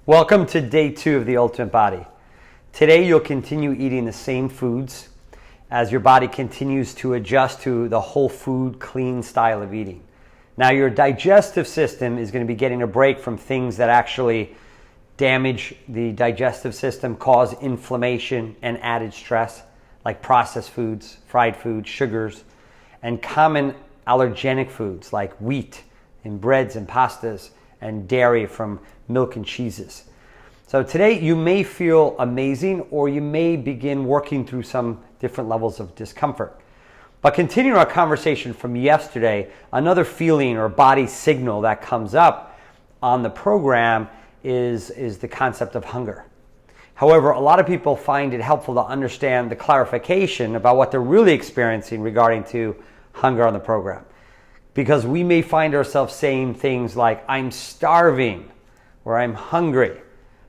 Welcome to day 2 of the Ultimate Body. Today you'll continue eating the same foods as your body continues to adjust to the whole food, clean style of eating. Now your digestive system is going to be getting a break from things that actually damage the digestive system, cause inflammation and added stress, like processed foods, fried foods, sugars, and common allergenic foods like wheat and breads and pastas and dairy from milk and cheeses. So today you may feel amazing, or you may begin working through some different levels of discomfort. But continuing our conversation from yesterday, another feeling or body signal that comes up on the program is the concept of hunger. However, a lot of people find it helpful to understand the clarification about what they're really experiencing regarding to hunger on the program. Because we may find ourselves saying things like, I'm starving, or I'm hungry.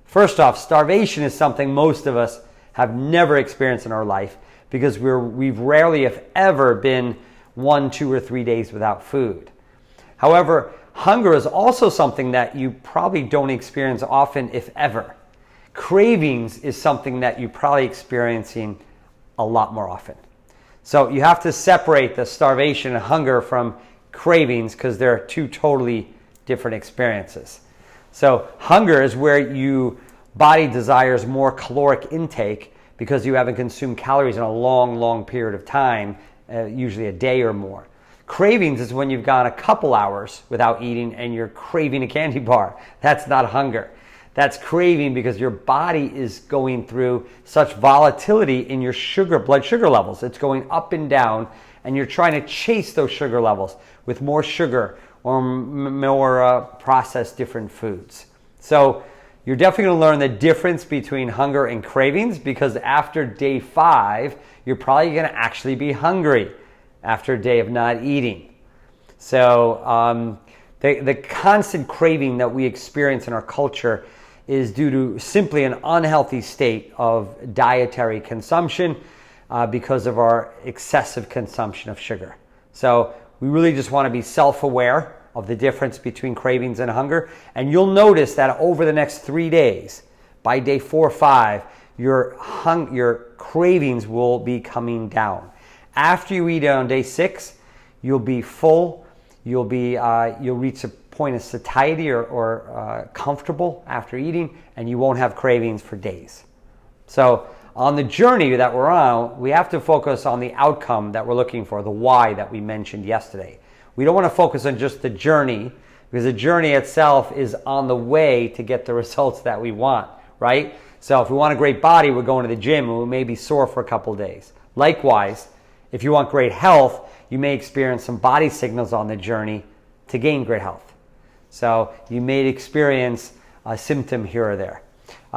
First off, starvation is something most of us have never experienced in our life, because we've rarely, if ever, been 1, 2, or 3 days without food. However, hunger is also something that you probably don't experience often, if ever. Cravings is something that you're probably experiencing a lot more often. So you have to separate the starvation and hunger from cravings, because they're two totally different experiences. So hunger is where your body desires more caloric intake because you haven't consumed calories in a long period of time, usually a day or more. Cravings is when you've gone a couple hours without eating and you're craving a candy bar. That's not hunger. That's craving because your body is going through such volatility in your blood sugar levels. It's going up and down, and you're trying to chase those sugar levels with more sugar or more processed different foods. So you're definitely going to learn the difference between hunger and cravings, because after day 5, you're probably going to actually be hungry after a day of not eating. So the constant craving that we experience in our culture is due to simply an unhealthy state of dietary consumption because of our excessive consumption of sugar. So we really just want to be self-aware of the difference between cravings and hunger. And you'll notice that over the next 3 days, by day 4 or 5, your cravings will be coming down. After you eat on day 6, you'll be full. You'll reach a point of satiety or comfortable after eating, and you won't have cravings for days. So on the journey that we're on, we have to focus on the outcome that we're looking for, the why that we mentioned yesterday. We don't want to focus on just the journey, because the journey itself is on the way to get the results that we want, right? So if we want a great body, we're going to the gym and we may be sore for a couple of days. Likewise, if you want great health, you may experience some body signals on the journey to gain great health. So you may experience a symptom here or there.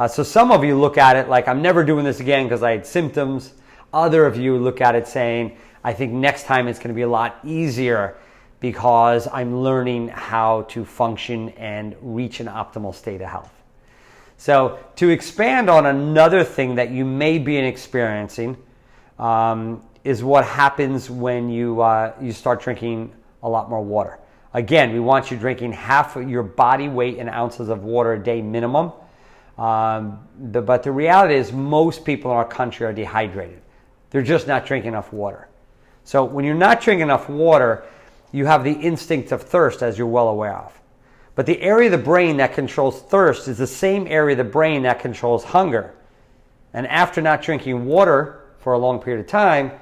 So some of you look at it like, I'm never doing this again because I had symptoms. Other of you look at it saying, I think next time it's going to be a lot easier because I'm learning how to function and reach an optimal state of health. So to expand on another thing that you may be experiencing is what happens when you start drinking a lot more water. Again, we want you drinking half of your body weight in ounces of water a day minimum. But the reality is most people in our country are dehydrated. They're just not drinking enough water. So when you're not drinking enough water, you have the instinct of thirst, as you're well aware of. But the area of the brain that controls thirst is the same area of the brain that controls hunger. And after not drinking water for a long period of time,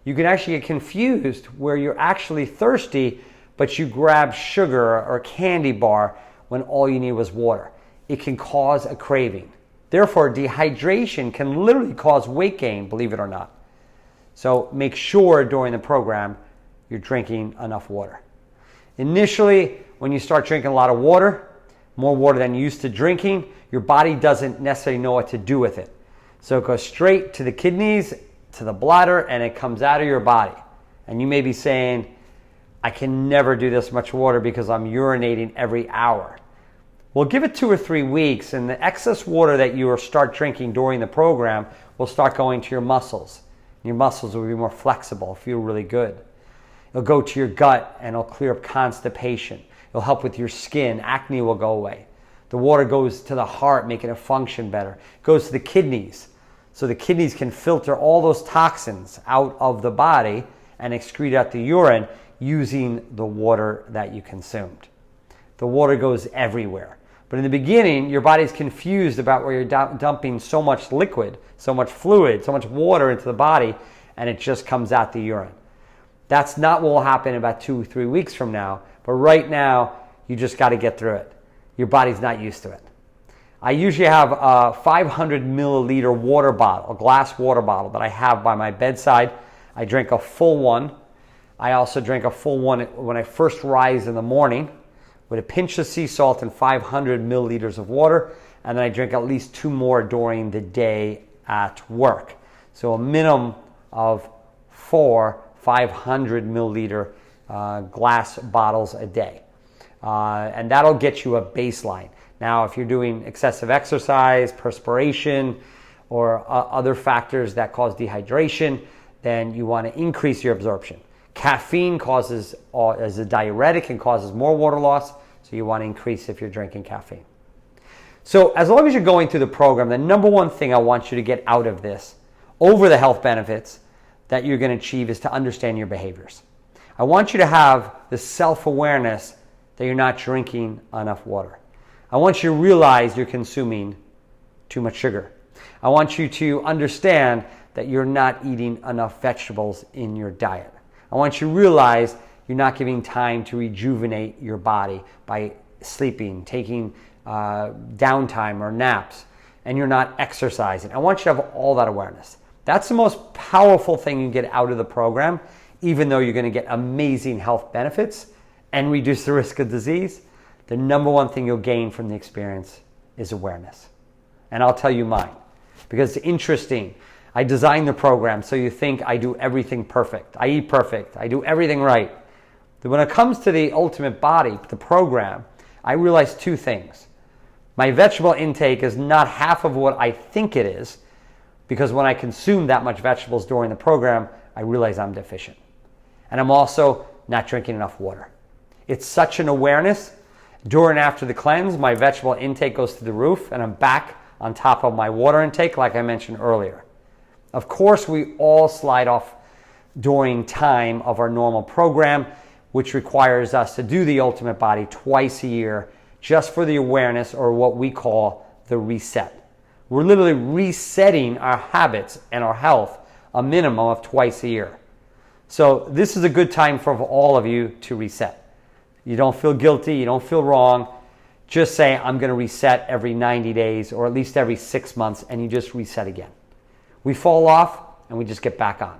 you can actually get confused where you're actually thirsty, but you grab sugar or a candy bar when all you need was water. It can cause a craving. Therefore, dehydration can literally cause weight gain, believe it or not. So make sure during the program you're drinking enough water. Initially, when you start drinking a lot of water, more water than you're used to drinking, your body doesn't necessarily know what to do with it. So it goes straight to the kidneys, to the bladder, and it comes out of your body. And you may be saying, I can never do this much water because I'm urinating every hour. Well, give it 2 or 3 weeks, and the excess water that you start drinking during the program will start going to your muscles. Your muscles will be more flexible, feel really good. It'll go to your gut, and it'll clear up constipation. It'll help with your skin. Acne will go away. The water goes to the heart, making it function better. It goes to the kidneys, so the kidneys can filter all those toxins out of the body and excrete out the urine using the water that you consumed. The water goes everywhere. But in the beginning, your body's confused about where you're dumping so much liquid, so much fluid, so much water into the body, and it just comes out the urine. That's not what will happen about 2 or 3 weeks from now, but right now, you just got to get through it. Your body's not used to it. I usually have a 500 milliliter water bottle, a glass water bottle that I have by my bedside. I drink a full one. I also drink a full one when I first rise in the morning with a pinch of sea salt and 500 milliliters of water. And then I drink at least 2 more during the day at work. So a minimum of 4 500 milliliter glass bottles a day. And that'll get you a baseline. Now, if you're doing excessive exercise, perspiration, or other factors that cause dehydration, then you want to increase your absorption. Caffeine causes, as a diuretic, and causes more water loss, so you want to increase if you're drinking caffeine. So as long as you're going through the program, the number one thing I want you to get out of this, over the health benefits that you're going to achieve, is to understand your behaviors. I want you to have the self-awareness that you're not drinking enough water. I want you to realize you're consuming too much sugar. I want you to understand that you're not eating enough vegetables in your diet. I want you to realize you're not giving time to rejuvenate your body by sleeping, taking downtime or naps, and you're not exercising. I want you to have all that awareness. That's the most powerful thing you get out of the program, even though you're going to get amazing health benefits and reduce the risk of disease. The number one thing you'll gain from the experience is awareness. And I'll tell you mine, because it's interesting. I designed the program so you think I do everything perfect. I eat perfect. I do everything right. But when it comes to the Ultimate Body, the program, I realized 2 things. My vegetable intake is not half of what I think it is, because when I consume that much vegetables during the program, I realize I'm deficient. And I'm also not drinking enough water. It's such an awareness. During and after the cleanse, my vegetable intake goes to the roof, and I'm back on top of my water intake, like I mentioned earlier. Of course, we all slide off during time of our normal program, which requires us to do the Ultimate Body twice a year, just for the awareness, or what we call the reset. We're literally resetting our habits and our health a minimum of twice a year. So this is a good time for all of you to reset. You don't feel guilty, you don't feel wrong. Just say, I'm going to reset every 90 days or at least every 6 months, and you just reset again. We fall off and we just get back on.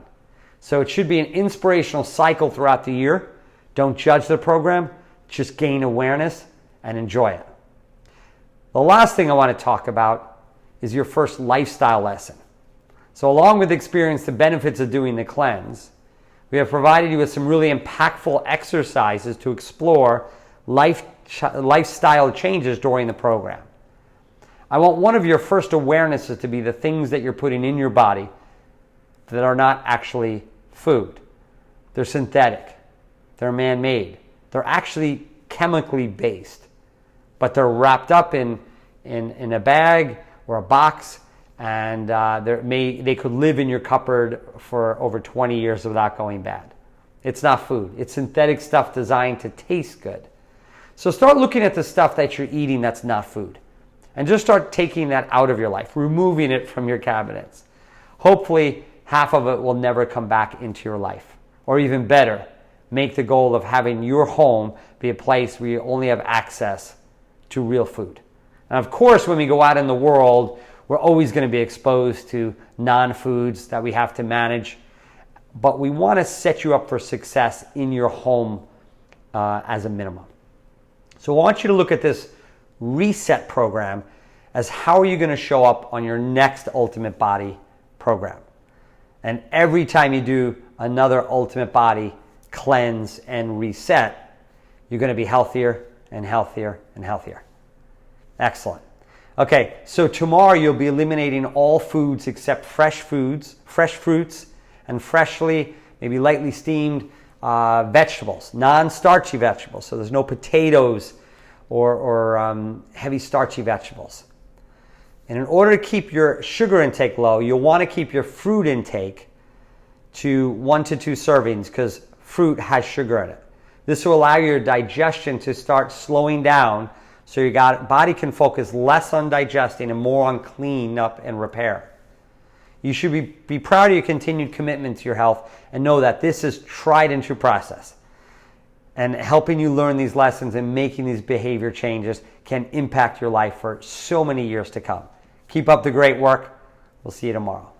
So it should be an inspirational cycle throughout the year. Don't judge the program, just gain awareness and enjoy it. The last thing I want to talk about is your first lifestyle lesson. So along with experience the benefits of doing the cleanse, we have provided you with some really impactful exercises to explore lifestyle changes during the program. I want one of your first awarenesses to be the things that you're putting in your body that are not actually food. They're synthetic. They're man-made. They're actually chemically based, but they're wrapped up in a bag or a box, and they could live in your cupboard for over 20 years without going bad. It's not food. It's synthetic stuff designed to taste good. So start looking at the stuff that you're eating that's not food, and just start taking that out of your life, removing it from your cabinets. Hopefully, half of it will never come back into your life. Or even better, make the goal of having your home be a place where you only have access to real food. And of course, when we go out in the world, we're always going to be exposed to non-foods that we have to manage. But we want to set you up for success in your home as a minimum. So I want you to look at this reset program as how are you going to show up on your next Ultimate Body program. And every time you do another Ultimate Body cleanse and reset, you're going to be healthier and healthier and healthier. Excellent. Okay, so tomorrow you'll be eliminating all foods except fresh foods, fresh fruits, and freshly, maybe lightly steamed vegetables, non-starchy vegetables. So there's no potatoes or heavy starchy vegetables. And in order to keep your sugar intake low, you'll want to keep your fruit intake to 1 to 2 servings because fruit has sugar in it. This will allow your digestion to start slowing down so your body can focus less on digesting and more on clean up and repair. You should be proud of your continued commitment to your health and know that this is tried and true process. And helping you learn these lessons and making these behavior changes can impact your life for so many years to come. Keep up the great work. We'll see you tomorrow.